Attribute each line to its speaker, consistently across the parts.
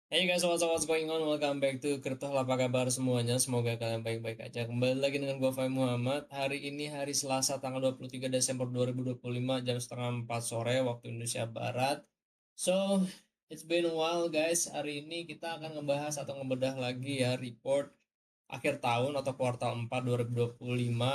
Speaker 1: Hey guys, what's going on? Welcome back to Crypto Hall. Apa kabar semuanya? Semoga kalian baik-baik aja. Kembali lagi dengan gue Fahim Muhammad. Hari ini hari Selasa tanggal 23 Desember 2025 jam setengah 4 sore waktu Indonesia Barat. So, it's been a while guys. Hari ini kita akan ngebahas atau ngebedah lagi ya report akhir tahun atau kuartal 4 2025.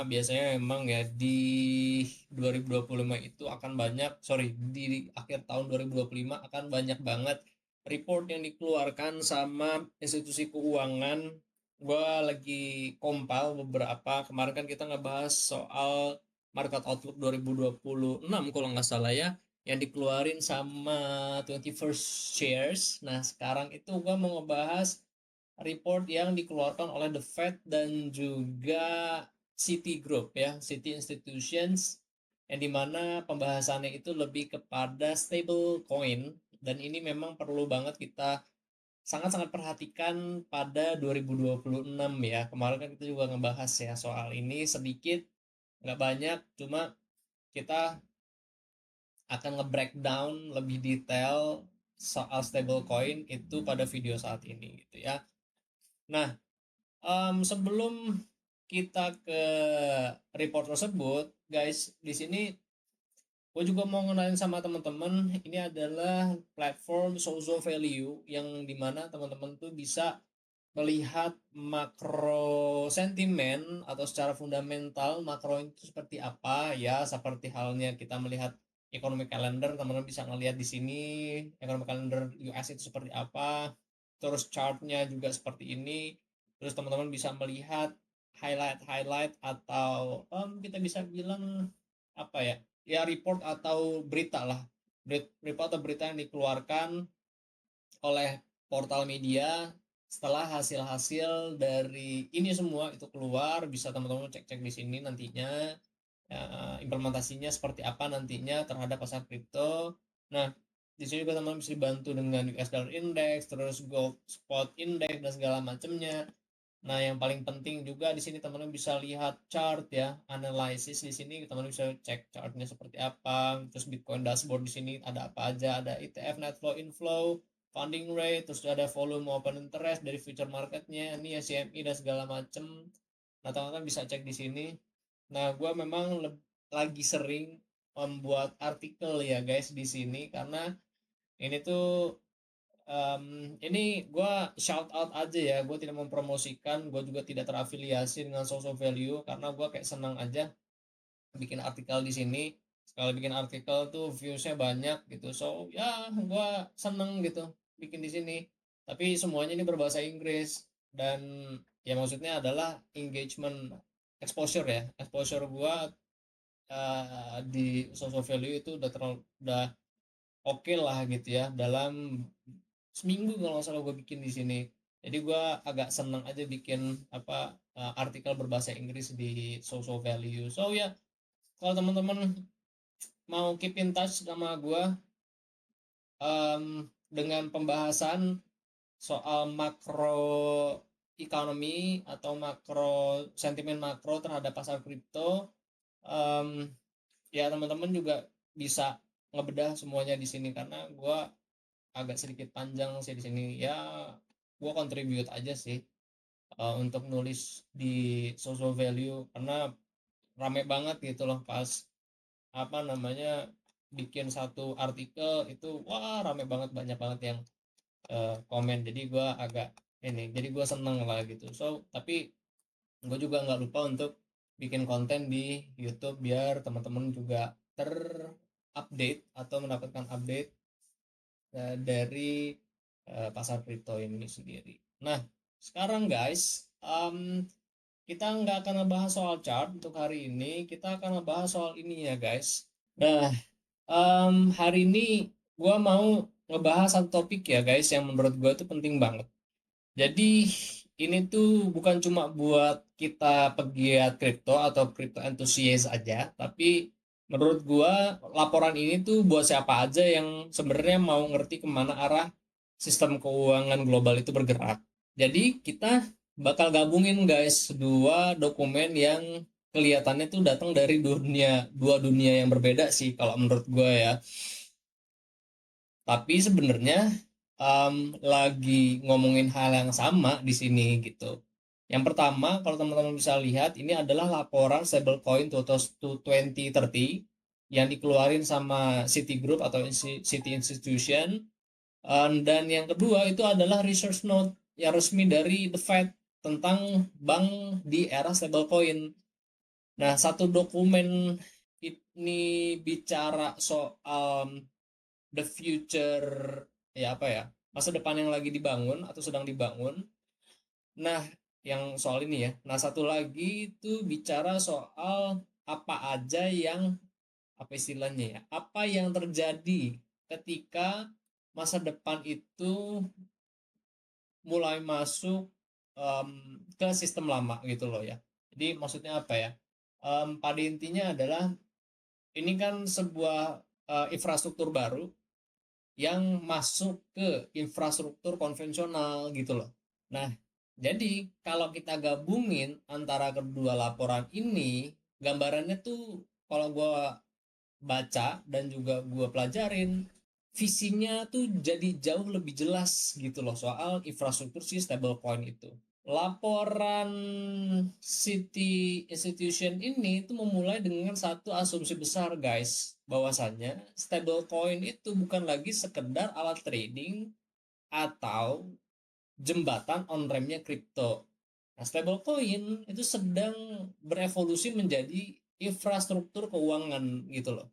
Speaker 1: Biasanya emang ya di 2025 itu akan banyak, di akhir tahun 2025 akan banyak banget report yang dikeluarkan sama institusi keuangan. Gue lagi compile beberapa. Kemarin kan kita ngebahas soal market outlook 2026 kalau nggak salah ya, yang dikeluarin sama 21st Shares. Nah sekarang itu gue mau ngebahas report yang dikeluarkan oleh The Fed dan juga Citigroup ya, Citi Institutions, yang dimana pembahasannya itu lebih kepada stable coin, dan ini memang perlu banget kita sangat-sangat perhatikan pada 2026 ya. Kemarin kan kita juga ngebahas ya soal ini sedikit, nggak banyak, cuma kita akan nge-breakdown lebih detail soal stablecoin itu pada video saat ini gitu ya. Nah, sebelum kita ke report tersebut, guys, di sini gue juga mau ngenalin sama teman-teman. Ini adalah platform Sozo Value yang dimana teman-teman tuh bisa melihat makro sentimen atau secara fundamental makro itu seperti apa ya, seperti halnya kita melihat economic calendar. Teman-teman bisa ngelihat di sini economic calendar US itu seperti apa, terus chartnya juga seperti ini. Terus teman-teman bisa melihat highlight atau kita bisa bilang apa ya, ya report atau berita lah, report atau berita yang dikeluarkan oleh portal media setelah hasil-hasil dari ini semua itu keluar. Bisa teman-teman cek-cek di sini nantinya ya, implementasinya seperti apa nantinya terhadap pasar kripto. Nah, di sini juga teman-teman bisa dibantu dengan US Dollar Index, terus Gold Spot Index dan segala macamnya. Nah, yang paling penting juga di sini teman-teman bisa lihat chart ya, analisis di sini teman-teman bisa cek chartnya seperti apa. Terus Bitcoin dashboard di sini ada apa aja, ada ETF net flow inflow, funding rate, terus ada volume open interest dari future marketnya, ini ya CME dan segala macem. Nah, teman-teman bisa cek di sini. Nah, gue memang lagi sering membuat artikel ya guys di sini karena ini tuh ini gue shout out aja ya, gue tidak mempromosikan, gue juga tidak terafiliasi dengan social value karena gue kayak senang aja bikin artikel di sini. Sekali bikin artikel tuh viewsnya banyak gitu, so ya gue seneng gitu bikin di sini. Tapi semuanya ini berbahasa Inggris, dan ya maksudnya adalah engagement, exposure ya, exposure gue di social value itu udah oke lah gitu ya dalam seminggu kalau nggak salah gue bikin di sini. Jadi gue agak seneng aja bikin apa artikel berbahasa Inggris di social value. So ya, kalau teman-teman mau keep in touch sama gue dengan pembahasan soal makro ekonomi atau makro sentimen makro terhadap pasar kripto, um, ya teman-teman juga bisa ngebedah semuanya di sini karena gue agak sedikit panjang sih di sini ya. Gue contribute aja sih untuk nulis di social value karena rame banget gitu loh pas apa namanya bikin satu artikel itu, wah rame banget, banyak banget yang komen. Jadi gue agak ini, jadi gue seneng lah gitu. So tapi gue juga nggak lupa untuk bikin konten di YouTube biar teman-teman juga terupdate atau mendapatkan update dari pasar kripto ini sendiri. Nah, sekarang guys, kita nggak akan ngebahas soal chart untuk hari ini, kita akan ngebahas soal ini ya guys. Nah, hari ini gue mau ngebahas satu topik ya guys yang menurut gue tuh penting banget. Jadi ini tuh bukan cuma buat kita pegiat kripto atau kripto enthusiast aja, tapi menurut gua laporan ini tuh buat siapa aja yang sebenarnya mau ngerti kemana arah sistem keuangan global itu bergerak. Jadi kita bakal gabungin guys dua dokumen yang kelihatannya tuh datang dari dua dunia yang berbeda sih kalau menurut gua ya. Tapi sebenarnya lagi ngomongin hal yang sama di sini gitu. Yang pertama, kalau teman-teman bisa lihat, ini adalah laporan stablecoin 2030 yang dikeluarin sama Citigroup atau City Institution. Dan yang kedua itu adalah research note yang resmi dari The Fed tentang bank di era stablecoin. Nah, satu dokumen ini bicara soal the future, ya apa ya, masa depan yang lagi dibangun atau sedang dibangun. Nah, yang soal ini ya. Nah, satu lagi itu bicara soal apa aja yang, apa istilahnya ya, apa yang terjadi ketika masa depan itu mulai masuk em, ke sistem lama gitu loh ya. Jadi maksudnya apa ya? Pada intinya adalah ini kan sebuah infrastruktur baru yang masuk ke infrastruktur konvensional gitu loh. Nah, jadi kalau kita gabungin antara kedua laporan ini, gambarannya tuh kalau gue baca dan juga gue pelajarin, visinya tuh jadi jauh lebih jelas gitu loh soal infrastruktur si stablecoin itu. Laporan City Institution ini itu memulai dengan satu asumsi besar guys, bahwasannya stablecoin itu bukan lagi sekedar alat trading atau jembatan on-rampnya kripto. Nah, stablecoin itu sedang berevolusi menjadi infrastruktur keuangan gitu loh.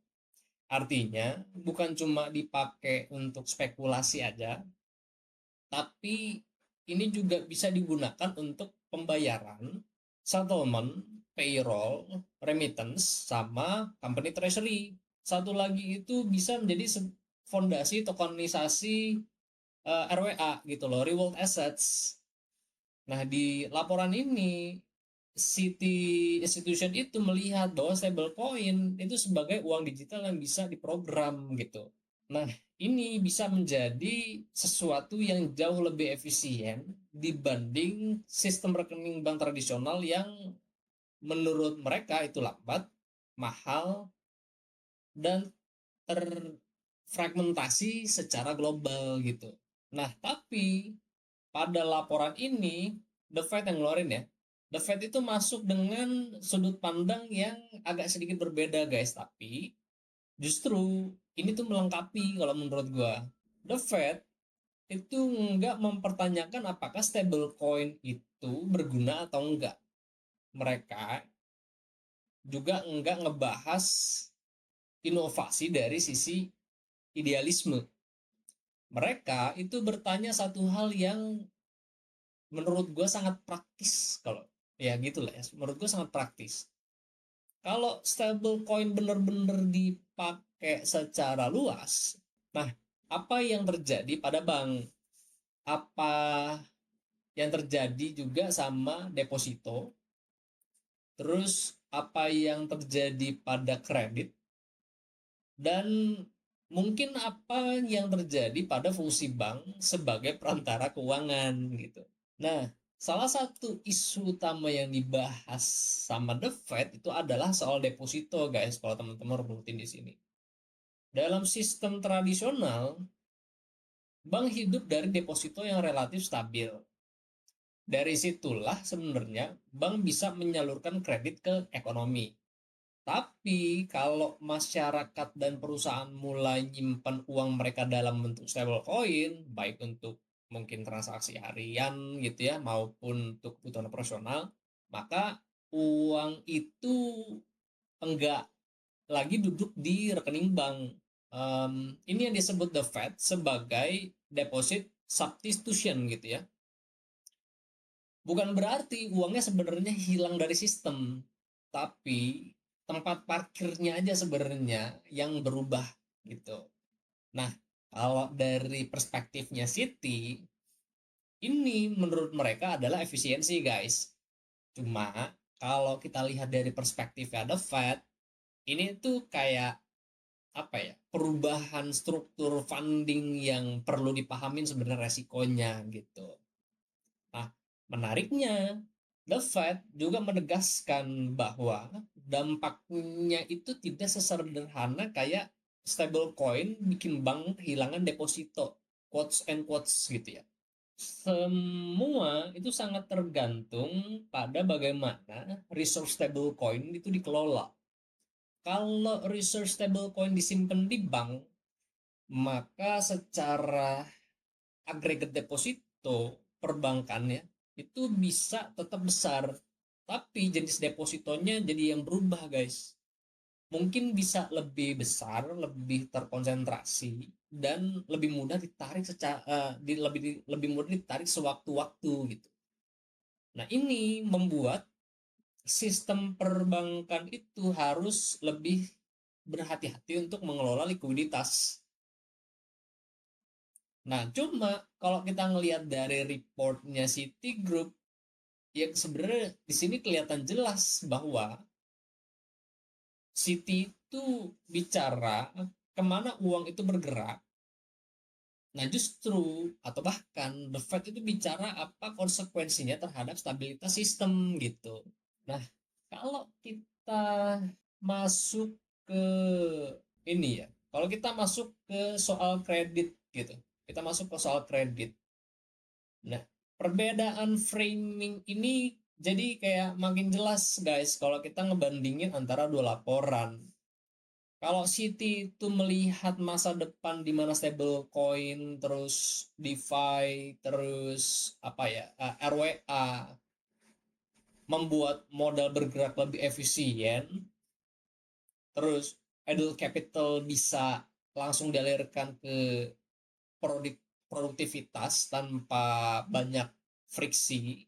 Speaker 1: Artinya bukan cuma dipakai untuk spekulasi aja, tapi ini juga bisa digunakan untuk pembayaran, settlement, payroll, remittance, sama company treasury. Satu lagi itu bisa menjadi fondasi tokenisasi RWA gitu loh, real assets. Nah, di laporan ini City Institution itu melihat bahwa stablecoin itu sebagai uang digital yang bisa diprogram gitu. Nah, ini bisa menjadi sesuatu yang jauh lebih efisien dibanding sistem rekening bank tradisional yang menurut mereka itu lambat, mahal, dan terfragmentasi secara global gitu. Nah, tapi pada laporan ini, The Fed yang ngeluarin ya, The Fed itu masuk dengan sudut pandang yang agak sedikit berbeda guys, tapi justru ini tuh melengkapi kalau menurut gua. The Fed itu nggak mempertanyakan apakah stablecoin itu berguna atau enggak. Mereka juga nggak ngebahas inovasi dari sisi idealisme. Mereka itu bertanya satu hal yang menurut gue sangat praktis, kalau ya gitulah ya, menurut gue sangat praktis. Kalau stablecoin benar-benar dipakai secara luas, nah apa yang terjadi pada bank, apa yang terjadi juga sama deposito, terus apa yang terjadi pada kredit, dan mungkin apa yang terjadi pada fungsi bank sebagai perantara keuangan gitu. Nah, salah satu isu utama yang dibahas sama The Fed itu adalah soal deposito, guys. Kalau teman-teman rutin di sini. Dalam sistem tradisional, bank hidup dari deposito yang relatif stabil. Dari situlah sebenarnya bank bisa menyalurkan kredit ke ekonomi. Tapi kalau masyarakat dan perusahaan mulai nyimpan uang mereka dalam bentuk stablecoin, baik untuk mungkin transaksi harian gitu ya, maupun untuk kebutuhan operasional, maka uang itu enggak lagi duduk di rekening bank. Ini yang disebut The Fed sebagai deposit substitution gitu ya. Bukan berarti uangnya sebenarnya hilang dari sistem, tapi tempat parkirnya aja sebenarnya yang berubah gitu. Nah, kalau dari perspektifnya City, ini menurut mereka adalah efisiensi, guys. Cuma kalau kita lihat dari perspektif The Fed, ini tuh kayak apa ya? Perubahan struktur funding yang perlu dipahamin sebenarnya resikonya gitu. Nah, menariknya, The Fed juga menegaskan bahwa dampaknya itu tidak sesederhana kayak stablecoin bikin bank kehilangan deposito. quotes and quotes gitu ya. Semua itu sangat tergantung pada bagaimana resource stablecoin itu dikelola. Kalau resource stablecoin disimpan di bank, maka secara agregat deposito perbankan ya itu bisa tetap besar, tapi jenis depositonya jadi yang berubah guys. Mungkin bisa lebih besar, lebih terkonsentrasi, dan lebih mudah ditarik lebih mudah ditarik sewaktu-waktu gitu. Nah, ini membuat sistem perbankan itu harus lebih berhati-hati untuk mengelola likuiditas. Nah, cuma kalau kita ngelihat dari reportnya Citigroup, ya sebenarnya di sini kelihatan jelas bahwa Citi itu bicara kemana uang itu bergerak. Nah, justru atau bahkan The Fed itu bicara apa konsekuensinya terhadap stabilitas sistem gitu. Nah, kalau kita masuk ke ini ya, kalau kita masuk ke soal kredit gitu, kita masuk ke soal kredit. Nah, perbedaan framing ini jadi kayak makin jelas guys kalau kita ngebandingin antara dua laporan. Kalau Citi itu melihat masa depan di mana stablecoin, terus DeFi, terus apa ya, RWA membuat modal bergerak lebih efisien, terus idle capital bisa langsung dialirkan ke produktivitas tanpa banyak friksi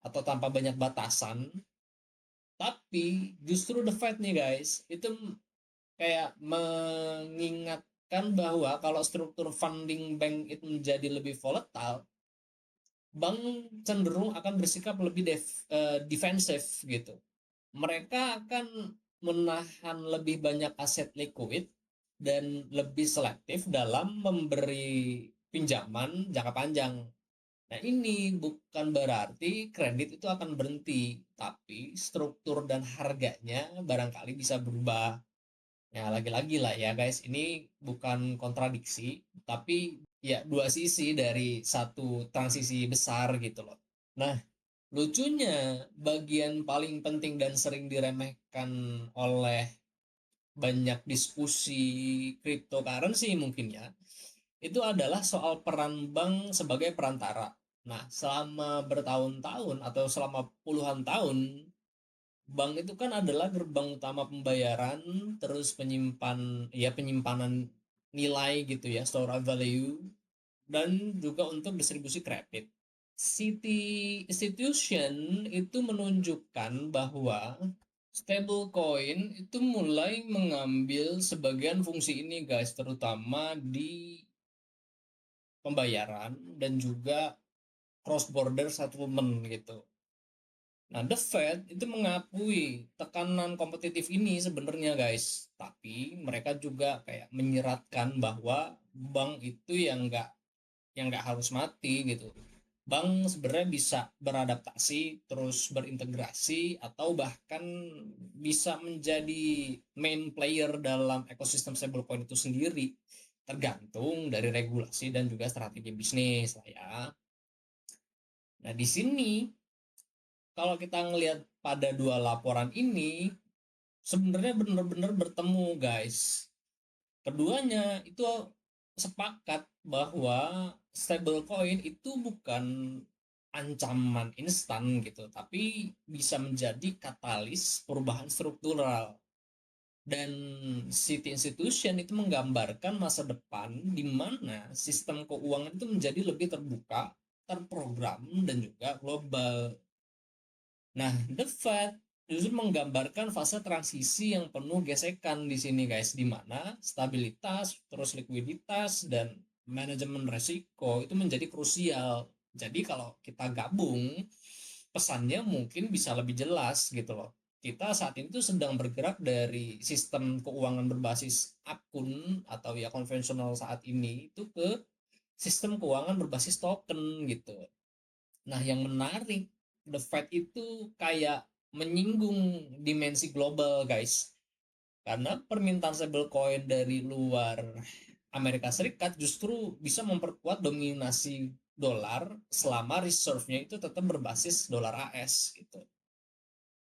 Speaker 1: atau tanpa banyak batasan. Tapi justru The Fed nih guys, itu kayak mengingatkan bahwa kalau struktur funding bank itu menjadi lebih volatile, bank cenderung akan bersikap lebih defensif gitu. Mereka akan menahan lebih banyak aset liquid dan lebih selektif dalam memberi pinjaman jangka panjang. Nah, ini bukan berarti kredit itu akan berhenti, tapi struktur dan harganya barangkali bisa berubah. Ya, lagi-lagi lah ya guys, ini bukan kontradiksi, tapi ya dua sisi dari satu transisi besar gitu loh. Nah, lucunya bagian paling penting dan sering diremehkan oleh banyak diskusi cryptocurrency mungkin ya, itu adalah soal peran bank sebagai perantara. Nah, selama bertahun-tahun atau selama puluhan tahun, bank itu kan adalah gerbang utama pembayaran, terus penyimpanan nilai gitu ya, store of value, dan juga untuk distribusi kredit. City Institution itu menunjukkan bahwa stablecoin itu mulai mengambil sebagian fungsi ini guys, terutama di pembayaran dan juga cross border settlement gitu. Nah, The Fed itu mengakui tekanan kompetitif ini sebenarnya guys, tapi mereka juga kayak menyeratkan bahwa bank itu yang nggak harus mati gitu. Bank sebenarnya bisa beradaptasi, terus berintegrasi, atau bahkan bisa menjadi main player dalam ekosistem stablecoin itu sendiri, tergantung dari regulasi dan juga strategi bisnis lah ya. Nah, di sini kalau kita ngelihat pada dua laporan ini, sebenarnya benar-benar bertemu guys. Keduanya itu sepakat bahwa stablecoin itu bukan ancaman instan gitu, tapi bisa menjadi katalis perubahan struktural. Dan City Institution itu menggambarkan masa depan di mana sistem keuangan itu menjadi lebih terbuka, terprogram, dan juga global. Nah, The Fed justru menggambarkan fase transisi yang penuh gesekan di sini guys, di mana stabilitas, terus likuiditas, dan manajemen resiko itu menjadi krusial. Jadi kalau kita gabung, pesannya mungkin bisa lebih jelas gitu loh. Kita saat ini tuh sedang bergerak dari sistem keuangan berbasis akun atau ya konvensional saat ini itu ke sistem keuangan berbasis token gitu. Nah, yang menarik, The Fed itu kayak menyinggung dimensi global, guys. Karena permintaan stablecoin dari luar Amerika Serikat justru bisa memperkuat dominasi dolar selama reserve-nya itu tetap berbasis dolar AS gitu.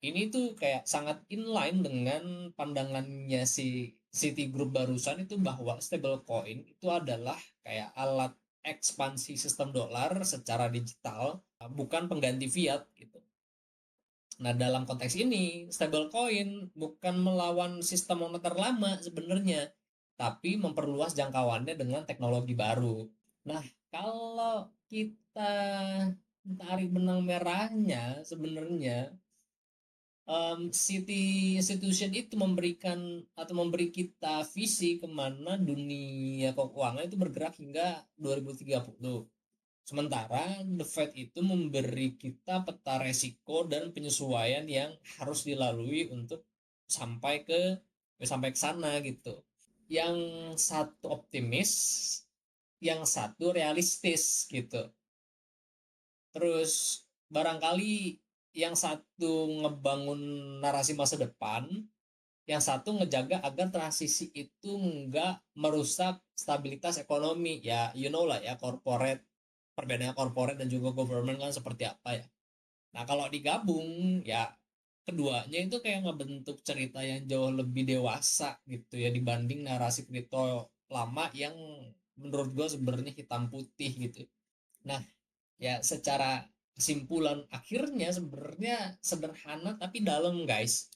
Speaker 1: Ini tuh kayak sangat inline dengan pandangannya si Citigroup barusan itu, bahwa stablecoin itu adalah kayak alat ekspansi sistem dolar secara digital, bukan pengganti fiat gitu. Nah, dalam konteks ini, stablecoin bukan melawan sistem moneter lama sebenarnya, tapi memperluas jangkauannya dengan teknologi baru. Nah, kalau kita tarik benang merahnya, sebenarnya City Institution itu memberikan atau memberi kita visi kemana dunia keuangan itu bergerak hingga 2030. Sementara The Fed itu memberi kita peta resiko dan penyesuaian yang harus dilalui untuk sampai ke sampai ke sana gitu. Yang satu optimis, yang satu realistis gitu. Terus barangkali yang satu ngebangun narasi masa depan, yang satu ngejaga agar transisi itu nggak merusak stabilitas ekonomi. Ya, you know lah ya, corporate, perbedaannya corporate dan juga government kan seperti apa ya. Nah, kalau digabung ya keduanya itu kayak ngebentuk cerita yang jauh lebih dewasa gitu ya, dibanding narasi kripto lama yang menurut gue sebenarnya hitam putih gitu. Nah, ya secara kesimpulan akhirnya sebenarnya sederhana tapi dalam, guys.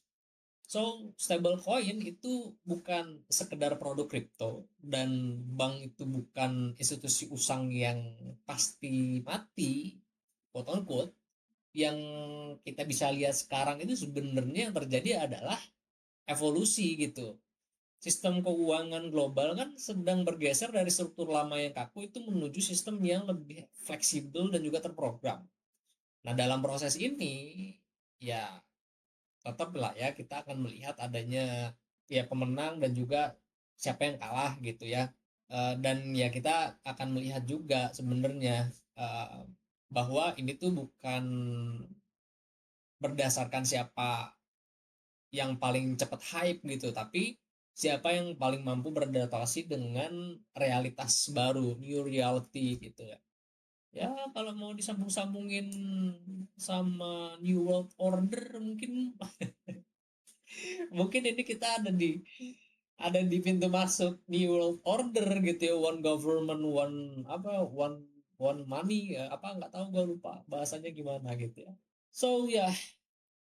Speaker 1: So, stablecoin itu bukan sekedar produk kripto, dan bank itu bukan institusi usang yang pasti mati, quote unquote. Yang kita bisa lihat sekarang itu sebenarnya yang terjadi adalah evolusi gitu. Sistem keuangan global kan sedang bergeser dari struktur lama yang kaku itu menuju sistem yang lebih fleksibel dan juga terprogram. Nah, dalam proses ini ya tetaplah ya kita akan melihat adanya ya pemenang dan juga siapa yang kalah gitu ya. Dan ya kita akan melihat juga sebenarnya bahwa ini tuh bukan berdasarkan siapa yang paling cepat hype gitu, tapi siapa yang paling mampu beradaptasi dengan realitas baru, new reality gitu ya. Ya, kalau mau disambung-sambungin sama New World Order, mungkin mungkin ini kita ada di pintu masuk New World Order gitu ya, one government, one apa, one one money ya, apa nggak tahu, gue lupa bahasanya gimana gitu ya. So ya,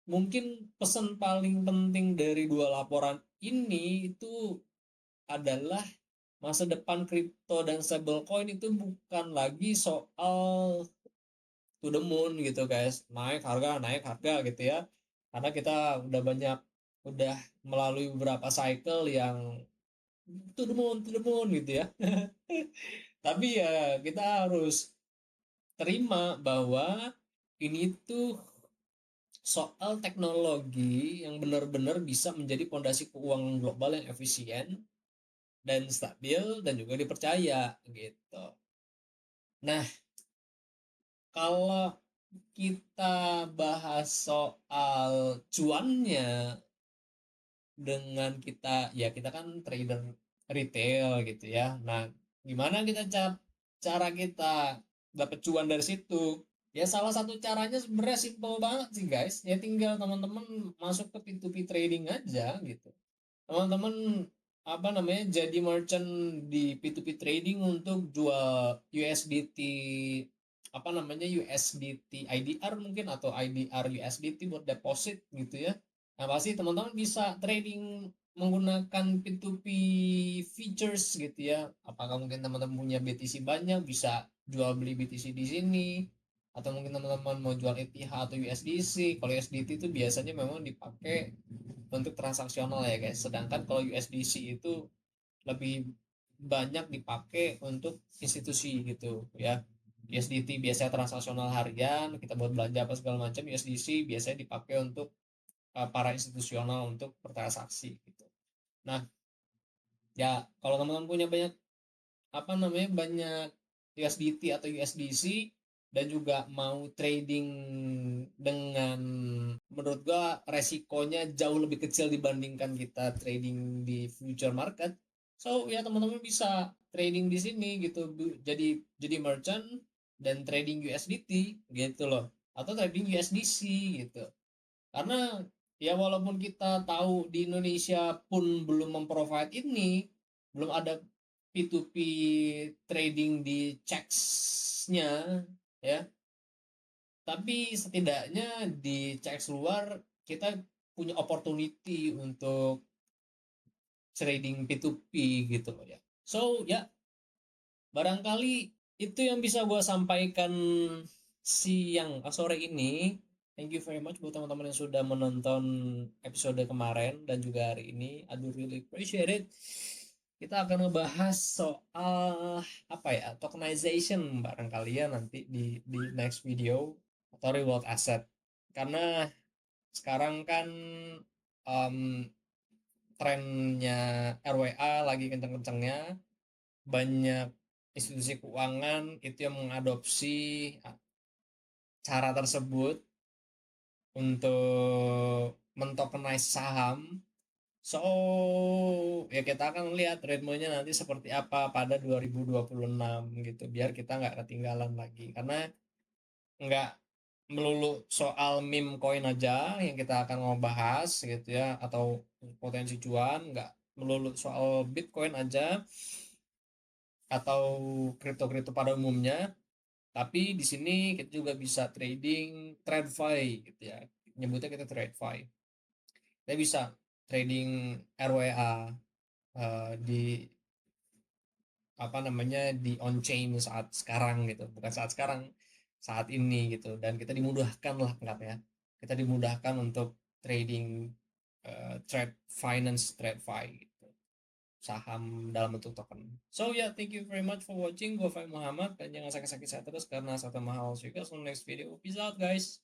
Speaker 1: mungkin pesan paling penting dari dua laporan ini itu adalah masa depan kripto dan stablecoin itu bukan lagi soal to the moon gitu guys, naik harga gitu ya, karena kita udah melalui beberapa cycle yang to the moon gitu ya. Tapi ya kita harus terima bahwa ini tuh soal teknologi yang benar-benar bisa menjadi fondasi keuangan global yang efisien dan stabil dan juga dipercaya gitu. Nah, kalau kita bahas soal cuannya, dengan kita kan trader retail gitu ya. Nah, gimana cara kita dapat cuan dari situ? Ya salah satu caranya sebenarnya simple banget sih guys. Ya tinggal teman-teman masuk ke P2P trading aja gitu. Teman-teman apa namanya, jadi merchant di P2P trading untuk jual USDT, apa namanya, USDT IDR mungkin, atau IDR USDT buat deposit gitu ya. Nah, pasti teman-teman bisa trading menggunakan P2P features gitu ya. Apakah mungkin teman-teman punya BTC banyak, bisa jual beli BTC di sini, atau mungkin teman-teman mau jual ETH atau USDC. Kalau USDT itu biasanya memang dipakai untuk transaksional ya guys. Sedangkan kalau USDC itu lebih banyak dipakai untuk institusi gitu ya. USDT biasanya transaksional harian, kita buat belanja apa segala macam. USDC biasanya dipakai untuk para institusional untuk bertransaksi gitu. Nah, ya kalau teman-teman punya banyak apa namanya, banyak USDT atau USDC dan juga mau trading dengan, menurut gua resikonya jauh lebih kecil dibandingkan kita trading di future market, So ya teman-teman bisa trading di sini gitu, jadi merchant dan trading USDT gitu loh, atau trading USDC gitu. Karena ya walaupun kita tahu di Indonesia pun belum memprovide ini, belum ada P2P trading di checks-nya ya, tapi setidaknya di checks luar kita punya opportunity untuk trading P2P gitu loh ya. So ya barangkali itu yang bisa gue sampaikan sore ini. Thank you very much buat teman-teman yang sudah menonton episode kemarin dan juga hari ini. I do really appreciate it. Kita akan ngebahas soal apa ya, tokenization barangkali ya nanti di next video, atau reward asset. Karena sekarang kan um, trennya RWA lagi kenceng-kencengnya, banyak institusi keuangan itu yang mengadopsi cara tersebut untuk mentokenize saham. So, ya kita akan lihat ritmenya nanti seperti apa pada 2026 gitu, biar kita nggak ketinggalan lagi. Karena nggak melulu soal meme coin aja yang kita akan mau bahas gitu ya, atau potensi cuan, nggak melulu soal Bitcoin aja atau kripto-kripto pada umumnya. Tapi di sini kita juga bisa trading TradFi gitu ya. Nyebutnya kita TradFi. Kita bisa trading RWA di apa namanya, di on chain saat sekarang gitu. Bukan saat sekarang, saat ini gitu. Dan kita dimudahkan lah ya. Kita dimudahkan untuk trading trade finance TradFi gitu. Saham dalam bentuk token. So yeah, thank you very much for watching. Gue Fai Muhammad, dan jangan sakit-sakit saya terus karena satu mahal. See you guys on next video. Peace out guys.